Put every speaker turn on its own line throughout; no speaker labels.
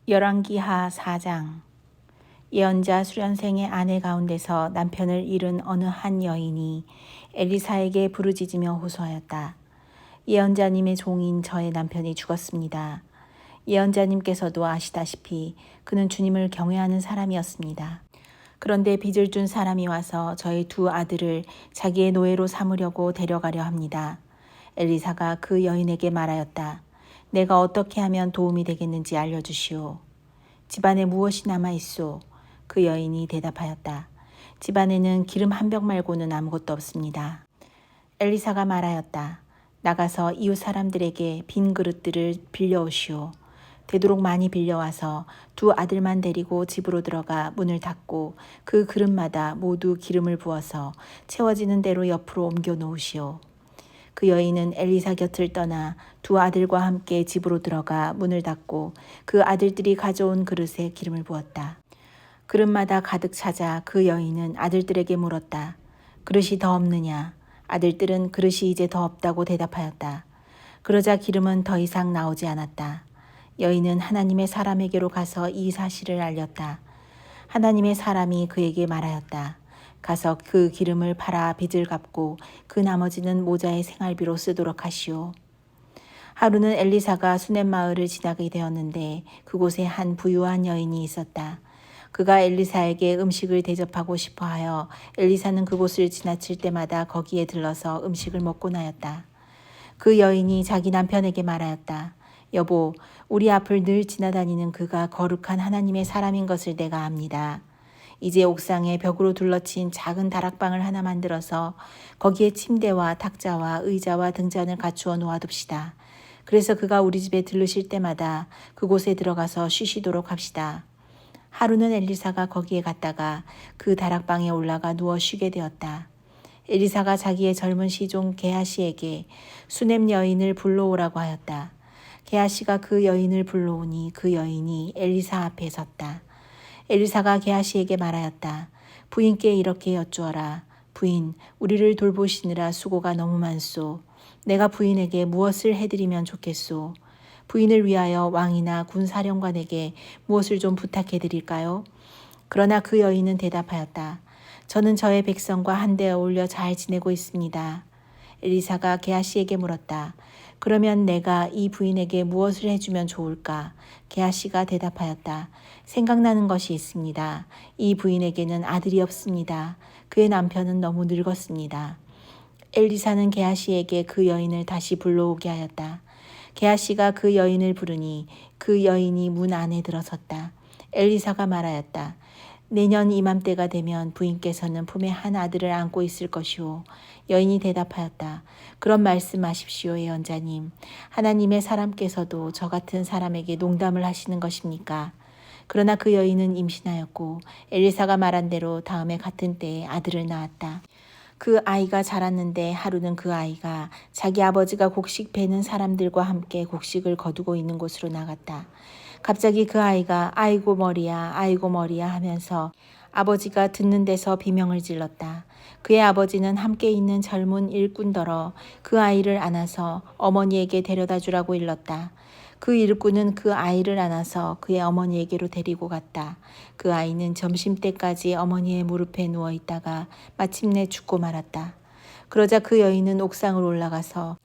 열왕기하 4장. 예언자 수련생의 아내 가운데서 남편을 잃은 어느 한 여인이 엘리사에게 부르짖으며 호소하였다. 예언자님의 종인 저의 남편이 죽었습니다. 예언자님께서도 아시다시피 그는 주님을 경외하는 사람이었습니다. 그런데 빚을 준 사람이 와서 저희 두 아들을 자기의 노예로 삼으려고 데려가려 합니다. 엘리사가 그 여인에게 말하였다. 내가 어떻게 하면 도움이 되겠는지 알려주시오. 집안에 무엇이 남아있소? 그 여인이 대답하였다. 집안에는 기름 한 병 말고는 아무것도 없습니다. 엘리사가 말하였다. 나가서 이웃 사람들에게 빈 그릇들을 빌려오시오. 되도록 많이 빌려와서 두 아들만 데리고 집으로 들어가 문을 닫고 그 그릇마다 모두 기름을 부어서 채워지는 대로 옆으로 옮겨 놓으시오. 그 여인은 엘리사 곁을 떠나 두 아들과 함께 집으로 들어가 문을 닫고 그 아들들이 가져온 그릇에 기름을 부었다. 그릇마다 가득 차자 그 여인은 아들들에게 물었다. 그릇이 더 없느냐? 아들들은 그릇이 이제 더 없다고 대답하였다. 그러자 기름은 더 이상 나오지 않았다. 여인은 하나님의 사람에게로 가서 이 사실을 알렸다. 하나님의 사람이 그에게 말하였다. 가서 그 기름을 팔아 빚을 갚고 그 나머지는 모자의 생활비로 쓰도록 하시오. 하루는 엘리사가 수넴 마을을 지나게 되었는데 그곳에 한 부유한 여인이 있었다. 그가 엘리사에게 음식을 대접하고 싶어 하여 엘리사는 그곳을 지나칠 때마다 거기에 들러서 음식을 먹고 나였다. 그 여인이 자기 남편에게 말하였다. 여보, 우리 앞을 늘 지나다니는 그가 거룩한 하나님의 사람인 것을 내가 압니다. 이제 옥상에 벽으로 둘러친 작은 다락방을 하나 만들어서 거기에 침대와 탁자와 의자와 등잔을 갖추어 놓아둡시다. 그래서 그가 우리 집에 들르실 때마다 그곳에 들어가서 쉬시도록 합시다. 하루는 엘리사가 거기에 갔다가 그 다락방에 올라가 누워 쉬게 되었다. 엘리사가 자기의 젊은 시종 게하시에게 수넴 여인을 불러오라고 하였다. 게하시가 그 여인을 불러오니 그 여인이 엘리사 앞에 섰다. 엘리사가 게하시에게 말하였다. 부인께 이렇게 여쭈어라. 부인, 우리를 돌보시느라 수고가 너무 많소. 내가 부인에게 무엇을 해드리면 좋겠소. 부인을 위하여 왕이나 군사령관에게 무엇을 좀 부탁해드릴까요? 그러나 그 여인은 대답하였다. 저는 저의 백성과 한데 어울려 잘 지내고 있습니다. 엘리사가 게하시에게 물었다. 그러면 내가 이 부인에게 무엇을 해주면 좋을까? 게하시가 대답하였다. 생각나는 것이 있습니다. 이 부인에게는 아들이 없습니다. 그의 남편은 너무 늙었습니다. 엘리사는 게하시에게 그 여인을 다시 불러오게 하였다. 게하시가 그 여인을 부르니 그 여인이 문 안에 들어섰다. 엘리사가 말하였다. 내년 이맘때가 되면 부인께서는 품에 한 아들을 안고 있을 것이오. 여인이 대답하였다. 그런 말씀하십시오, 예언자님. 하나님의 사람께서도 저 같은 사람에게 농담을 하시는 것입니까? 그러나 그 여인은 임신하였고 엘리사가 말한 대로 다음에 같은 때에 아들을 낳았다. 그 아이가 자랐는데 하루는 그 아이가 자기 아버지가 곡식 베는 사람들과 함께 곡식을 거두고 있는 곳으로 나갔다. 갑자기 그 아이가 아이고 머리야 아이고 머리야 하면서 아버지가 듣는 데서 비명을 질렀다. 그의 아버지는 함께 있는 젊은 일꾼더러 그 아이를 안아서 어머니에게 데려다 주라고 일렀다. 그 일꾼은 그 아이를 안아서 그의 어머니에게로 데리고 갔다. 그 아이는 점심때까지 어머니의 무릎에 누워 있다가 마침내 죽고 말았다. 그러자 그 여인은 옥상으로 올라가서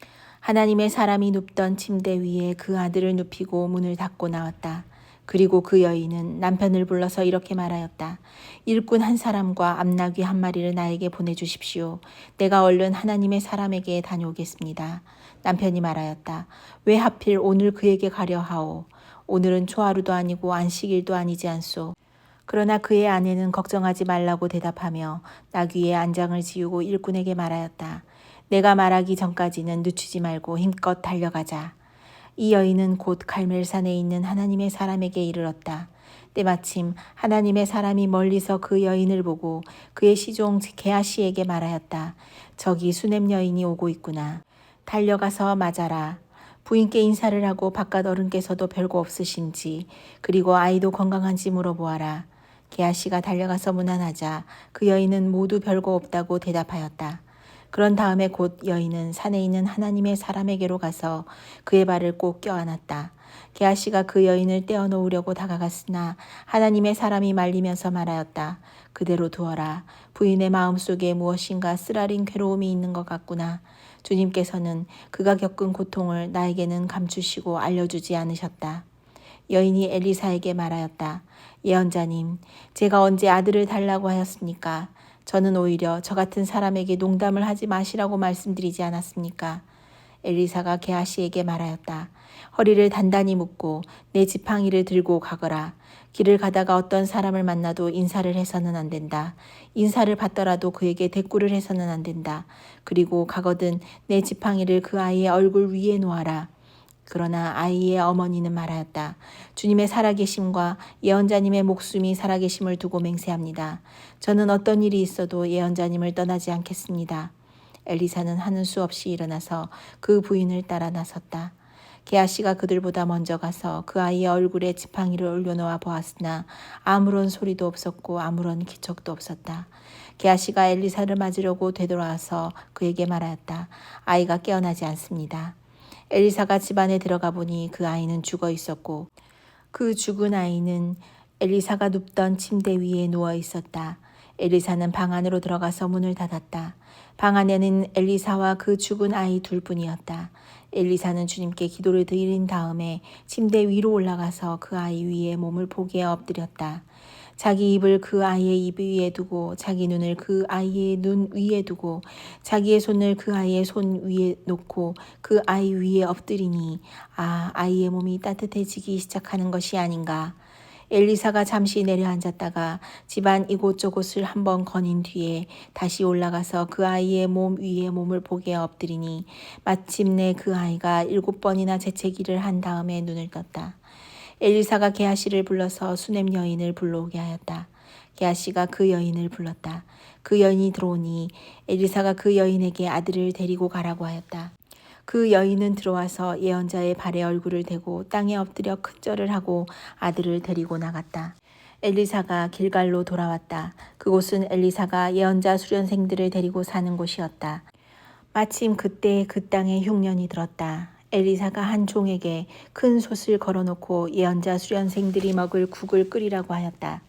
하나님의 사람이 눕던 침대 위에 그 아들을 눕히고 문을 닫고 나왔다. 그리고 그 여인은 남편을 불러서 이렇게 말하였다. 일꾼 한 사람과 암나귀 한 마리를 나에게 보내주십시오. 내가 얼른 하나님의 사람에게 다녀오겠습니다. 남편이 말하였다. 왜 하필 오늘 그에게 가려 하오. 오늘은 초하루도 아니고 안식일도 아니지 않소. 그러나 그의 아내는 걱정하지 말라고 대답하며 나귀의 안장을 지우고 일꾼에게 말하였다. 내가 말하기 전까지는 늦추지 말고 힘껏 달려가자. 이 여인은 곧 갈멜산에 있는 하나님의 사람에게 이르렀다. 때마침 하나님의 사람이 멀리서 그 여인을 보고 그의 시종 게하시에게 말하였다. 저기 수넴 여인이 오고 있구나. 달려가서 맞아라. 부인께 인사를 하고 바깥 어른께서도 별거 없으신지 그리고 아이도 건강한지 물어보아라. 게하시가 달려가서 문안하자 그 여인은 모두 별거 없다고 대답하였다. 그런 다음에 곧 여인은 산에 있는 하나님의 사람에게로 가서 그의 발을 꼭 껴안았다. 게하시가 그 여인을 떼어놓으려고 다가갔으나 하나님의 사람이 말리면서 말하였다. 그대로 두어라. 부인의 마음속에 무엇인가 쓰라린 괴로움이 있는 것 같구나. 주님께서는 그가 겪은 고통을 나에게는 감추시고 알려주지 않으셨다. 여인이 엘리사에게 말하였다. 예언자님, 제가 언제 아들을 달라고 하였습니까? 저는 오히려 저 같은 사람에게 농담을 하지 마시라고 말씀드리지 않았습니까? 엘리사가 게하시에게 말하였다. 허리를 단단히 묶고 내 지팡이를 들고 가거라. 길을 가다가 어떤 사람을 만나도 인사를 해서는 안 된다. 인사를 받더라도 그에게 대꾸를 해서는 안 된다. 그리고 가거든 내 지팡이를 그 아이의 얼굴 위에 놓아라. 그러나 아이의 어머니는 말하였다. 주님의 살아계심과 예언자님의 목숨이 살아계심을 두고 맹세합니다. 저는 어떤 일이 있어도 예언자님을 떠나지 않겠습니다. 엘리사는 하는 수 없이 일어나서 그 부인을 따라 나섰다. 게하시가 그들보다 먼저 가서 그 아이의 얼굴에 지팡이를 올려놓아 보았으나 아무런 소리도 없었고 아무런 기척도 없었다. 게하시가 엘리사를 맞으려고 되돌아와서 그에게 말하였다. 아이가 깨어나지 않습니다. 엘리사가 집 안에 들어가 보니 그 아이는 죽어 있었고 그 죽은 아이는 엘리사가 눕던 침대 위에 누워 있었다. 엘리사는 방 안으로 들어가서 문을 닫았다. 방 안에는 엘리사와 그 죽은 아이 둘뿐이었다. 엘리사는 주님께 기도를 드린 다음에 침대 위로 올라가서 그 아이 위에 몸을 포개어 엎드렸다. 자기 입을 그 아이의 입 위에 두고 자기 눈을 그 아이의 눈 위에 두고 자기의 손을 그 아이의 손 위에 놓고 그 아이 위에 엎드리니 아이의 몸이 따뜻해지기 시작하는 것이 아닌가. 엘리사가 잠시 내려앉았다가 집안 이곳저곳을 한번 거닌 뒤에 다시 올라가서 그 아이의 몸 위에 몸을 포개 엎드리니 마침내 그 아이가 7번이나 재채기를 한 다음에 눈을 떴다. 엘리사가 게하시를 불러서 수넴 여인을 불러오게 하였다. 게하시가 그 여인을 불렀다. 그 여인이 들어오니 엘리사가 그 여인에게 아들을 데리고 가라고 하였다. 그 여인은 들어와서 예언자의 발에 얼굴을 대고 땅에 엎드려 큰 절을 하고 아들을 데리고 나갔다. 엘리사가 길갈로 돌아왔다. 그곳은 엘리사가 예언자 수련생들을 데리고 사는 곳이었다. 마침 그때 그 땅에 흉년이 들었다. 엘리사가 한 종에게 큰 솥을 걸어놓고 예언자 수련생들이 먹을 국을 끓이라고 하였다.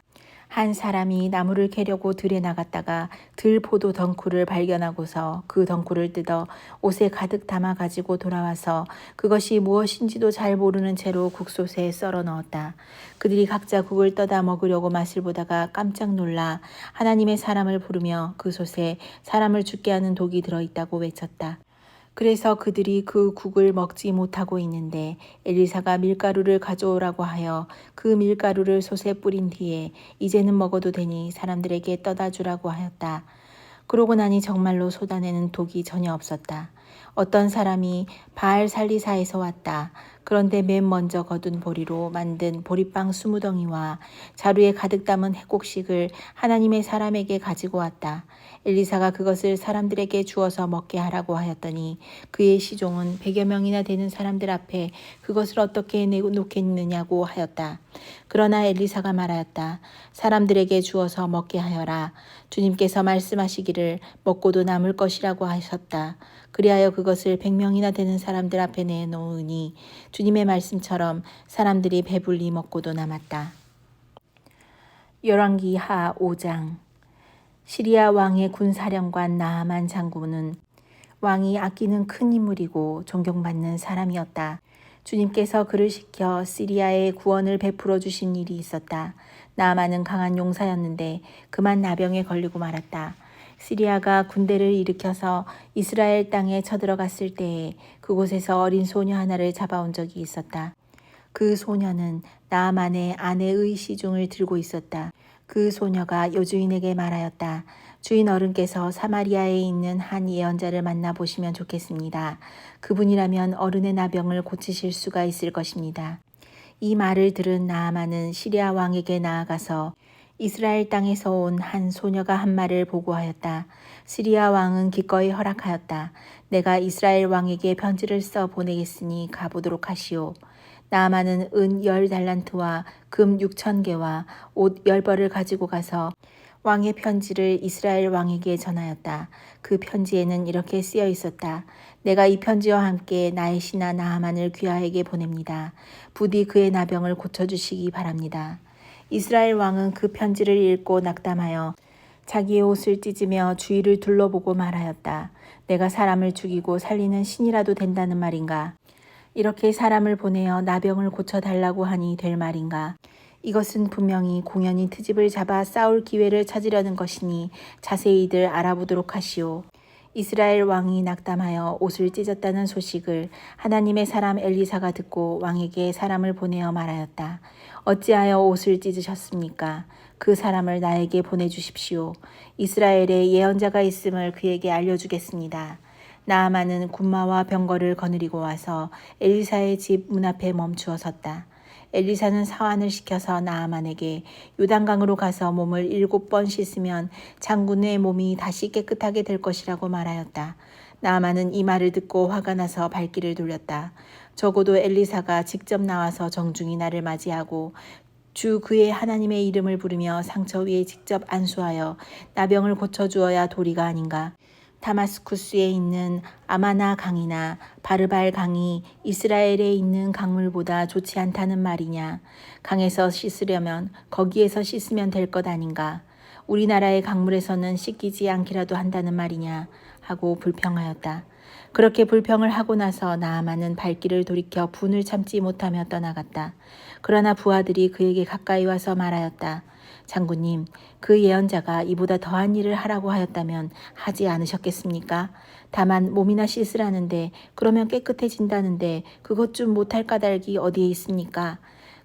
한 사람이 나무를 캐려고 들에 나갔다가 들포도 덩쿨을 발견하고서 그 덩쿨을 뜯어 옷에 가득 담아 가지고 돌아와서 그것이 무엇인지도 잘 모르는 채로 국솥에 썰어 넣었다. 그들이 각자 국을 떠다 먹으려고 맛을 보다가 깜짝 놀라 하나님의 사람을 부르며 그 솥에 사람을 죽게 하는 독이 들어있다고 외쳤다. 그래서 그들이 그 국을 먹지 못하고 있는데 엘리사가 밀가루를 가져오라고 하여 그 밀가루를 솥에 뿌린 뒤에 이제는 먹어도 되니 사람들에게 떠다 주라고 하였다. 그러고 나니 정말로 솥 안에는 독이 전혀 없었다. 어떤 사람이 바알살리사에서 왔다. 그런데 맨 먼저 거둔 보리로 만든 보리빵 20덩이와 자루에 가득 담은 해곡식을 하나님의 사람에게 가지고 왔다. 엘리사가 그것을 사람들에게 주어서 먹게 하라고 하였더니 그의 시종은 100여 명이나 되는 사람들 앞에 그것을 어떻게 내놓겠느냐고 하였다. 그러나 엘리사가 말하였다. 사람들에게 주어서 먹게 하여라. 주님께서 말씀하시기를 먹고도 남을 것이라고 하셨다. 그리하여 그것을 100명이나 되는 사람들 앞에 내놓으니 주님의 말씀처럼 사람들이 배불리 먹고도 남았다. 열왕기하 5장. 시리아 왕의 군사령관 나아만 장군은 왕이 아끼는 큰 인물이고 존경받는 사람이었다. 주님께서 그를 시켜 시리아에 구원을 베풀어 주신 일이 있었다. 나아만은 강한 용사였는데 그만 나병에 걸리고 말았다. 시리아가 군대를 일으켜서 이스라엘 땅에 쳐들어갔을 때에 그곳에서 어린 소녀 하나를 잡아온 적이 있었다. 그 소녀는 나아만의 아내의 시중을 들고 있었다. 그 소녀가 여주인에게 말하였다. 주인 어른께서 사마리아에 있는 한 예언자를 만나보시면 좋겠습니다. 그분이라면 어른의 나병을 고치실 수가 있을 것입니다. 이 말을 들은 나아만은 시리아 왕에게 나아가서 이스라엘 땅에서 온 한 소녀가 한 말을 보고하였다. 시리아 왕은 기꺼이 허락하였다. 내가 이스라엘 왕에게 편지를 써 보내겠으니 가보도록 하시오. 나아만은 은 10달란트와 금 6,000개와 옷 10벌을 가지고 가서 왕의 편지를 이스라엘 왕에게 전하였다. 그 편지에는 이렇게 쓰여 있었다. 내가 이 편지와 함께 나의 신하 나하만을 귀하에게 보냅니다. 부디 그의 나병을 고쳐주시기 바랍니다. 이스라엘 왕은 그 편지를 읽고 낙담하여 자기의 옷을 찢으며 주위를 둘러보고 말하였다. 내가 사람을 죽이고 살리는 신이라도 된다는 말인가? 이렇게 사람을 보내어 나병을 고쳐달라고 하니 될 말인가? 이것은 분명히 공연히 트집을 잡아 싸울 기회를 찾으려는 것이니 자세히들 알아보도록 하시오. 이스라엘 왕이 낙담하여 옷을 찢었다는 소식을 하나님의 사람 엘리사가 듣고 왕에게 사람을 보내어 말하였다. 어찌하여 옷을 찢으셨습니까? 그 사람을 나에게 보내주십시오. 이스라엘에 예언자가 있음을 그에게 알려주겠습니다. 나아만은 군마와 병거를 거느리고 와서 엘리사의 집 문 앞에 멈추어 섰다. 엘리사는 사환을 시켜서 나아만에게 요단강으로 가서 몸을 7번 씻으면 장군의 몸이 다시 깨끗하게 될 것이라고 말하였다. 나아만은 이 말을 듣고 화가 나서 발길을 돌렸다. 적어도 엘리사가 직접 나와서 정중히 나를 맞이하고 주 그의 하나님의 이름을 부르며 상처 위에 직접 안수하여 나병을 고쳐주어야 도리가 아닌가. 다마스쿠스에 있는 아마나 강이나 바르발 강이 이스라엘에 있는 강물보다 좋지 않다는 말이냐. 강에서 씻으려면 거기에서 씻으면 될 것 아닌가. 우리나라의 강물에서는 씻기지 않기라도 한다는 말이냐 하고 불평하였다. 그렇게 불평을 하고 나서 나아만은 발길을 돌이켜 분을 참지 못하며 떠나갔다. 그러나 부하들이 그에게 가까이 와서 말하였다. 장군님, 그 예언자가 이보다 더한 일을 하라고 하였다면 하지 않으셨겠습니까? 다만 몸이나 씻으라는데 그러면 깨끗해진다는데 그것 좀 못할 까닭이 어디에 있습니까?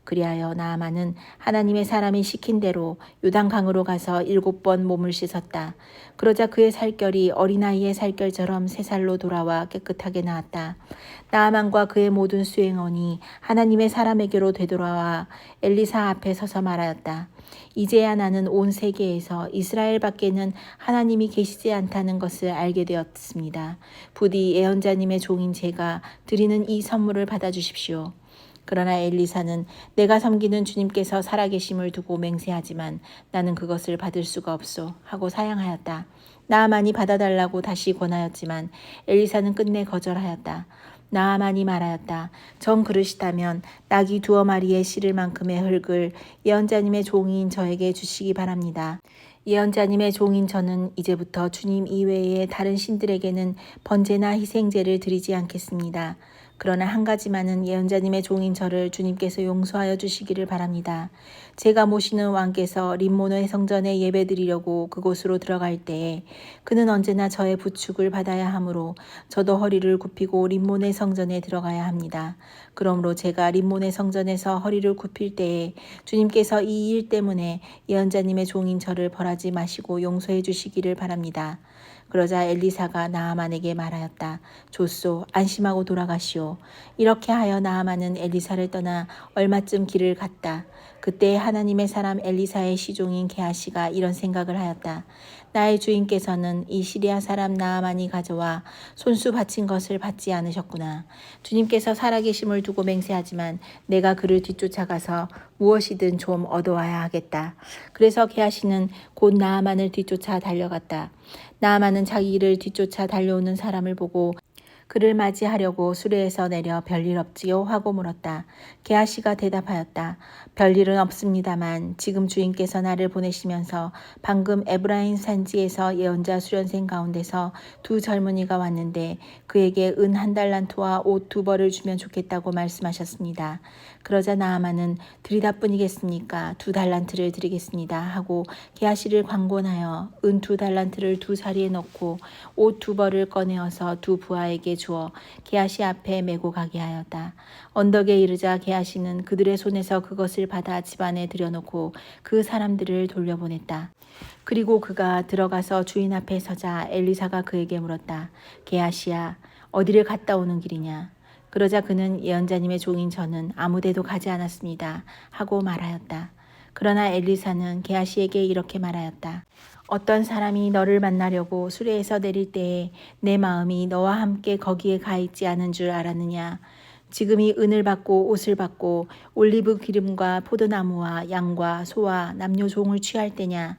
그리하여 나아만은 하나님의 사람이 시킨 대로 요단강으로 가서 7번 몸을 씻었다. 그러자 그의 살결이 어린아이의 살결처럼 새살로 돌아와 깨끗하게 나았다. 나아만과 그의 모든 수행원이 하나님의 사람에게로 되돌아와 엘리사 앞에 서서 말하였다. 이제야 나는 온 세계에서 이스라엘 밖에는 하나님이 계시지 않다는 것을 알게 되었습니다. 부디 예언자님의 종인 제가 드리는 이 선물을 받아주십시오. 그러나 엘리사는 내가 섬기는 주님께서 살아계심을 두고 맹세하지만 나는 그것을 받을 수가 없소 하고 사양하였다. 나아만이 받아달라고 다시 권하였지만 엘리사는 끝내 거절하였다. 나아만이 말하였다. 정 그러시다면 낙이 2마리에 실을 만큼의 흙을 예언자님의 종인 저에게 주시기 바랍니다. 예언자님의 종인 저는 이제부터 주님 이외의 다른 신들에게는 번제나 희생제를 드리지 않겠습니다. 그러나 한 가지만은 예언자님의 종인 저를 주님께서 용서하여 주시기를 바랍니다. 제가 모시는 왕께서 림모노의 성전에 예배드리려고 그곳으로 들어갈 때에 그는 언제나 저의 부축을 받아야 하므로 저도 허리를 굽히고 림모노의 성전에 들어가야 합니다. 그러므로 제가 림모노의 성전에서 허리를 굽힐 때에 주님께서 이 일 때문에 예언자님의 종인 저를 벌하지 마시고 용서해 주시기를 바랍니다. 그러자 엘리사가 나아만에게 말하였다. 좋소, 안심하고 돌아가시오. 이렇게 하여 나아만은 엘리사를 떠나 얼마쯤 길을 갔다. 그때 하나님의 사람 엘리사의 시종인 게하시가 이런 생각을 하였다. 나의 주인께서는 이 시리아 사람 나아만이 가져와 손수 바친 것을 받지 않으셨구나. 주님께서 살아계심을 두고 맹세하지만 내가 그를 뒤쫓아가서 무엇이든 좀 얻어와야 하겠다. 그래서 게하시는 곧 나아만을 뒤쫓아 달려갔다. 나아만은 자기 일을 뒤쫓아 달려오는 사람을 보고 그를 맞이하려고 수레에서 내려 별일 없지요? 하고 물었다. 게하시가 대답하였다. 별일은 없습니다만 지금 주인께서 나를 보내시면서 방금 에브라임 산지에서 예언자 수련생 가운데서 2 젊은이가 왔는데 그에게 은 1달란트와 옷 2벌을 주면 좋겠다고 말씀하셨습니다. 그러자 나아만은 드리다뿐이겠습니까? 2달란트를 드리겠습니다. 하고 게하시를 관곤하여 은 2달란트를 2자리에 넣고 옷 2벌을 꺼내어서 2 부하에게 주어 게하시 앞에 메고 가게 하였다. 언덕에 이르자 게하시는 그들의 손에서 그것을 받아 집안에 들여놓고 그 사람들을 돌려보냈다. 그리고 그가 들어가서 주인 앞에 서자 엘리사가 그에게 물었다. 게하시야, 어디를 갔다 오는 길이냐? 그러자 그는 예언자님의 종인 저는 아무데도 가지 않았습니다. 하고 말하였다. 그러나 엘리사는 게하시에게 이렇게 말하였다. 어떤 사람이 너를 만나려고 수레에서 내릴 때에 내 마음이 너와 함께 거기에 가 있지 않은 줄 알았느냐. 지금이 은을 받고 옷을 받고 올리브 기름과 포도나무와 양과 소와 남녀 종을 취할 때냐.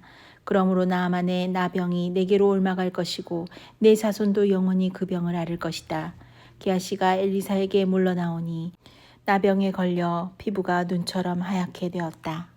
그러므로 나아만의 나병이 내게로 옮아갈 것이고 내 자손도 영원히 그 병을 앓을 것이다. 게하시가 엘리사에게 물러나오니 나병에 걸려 피부가 눈처럼 하얗게 되었다.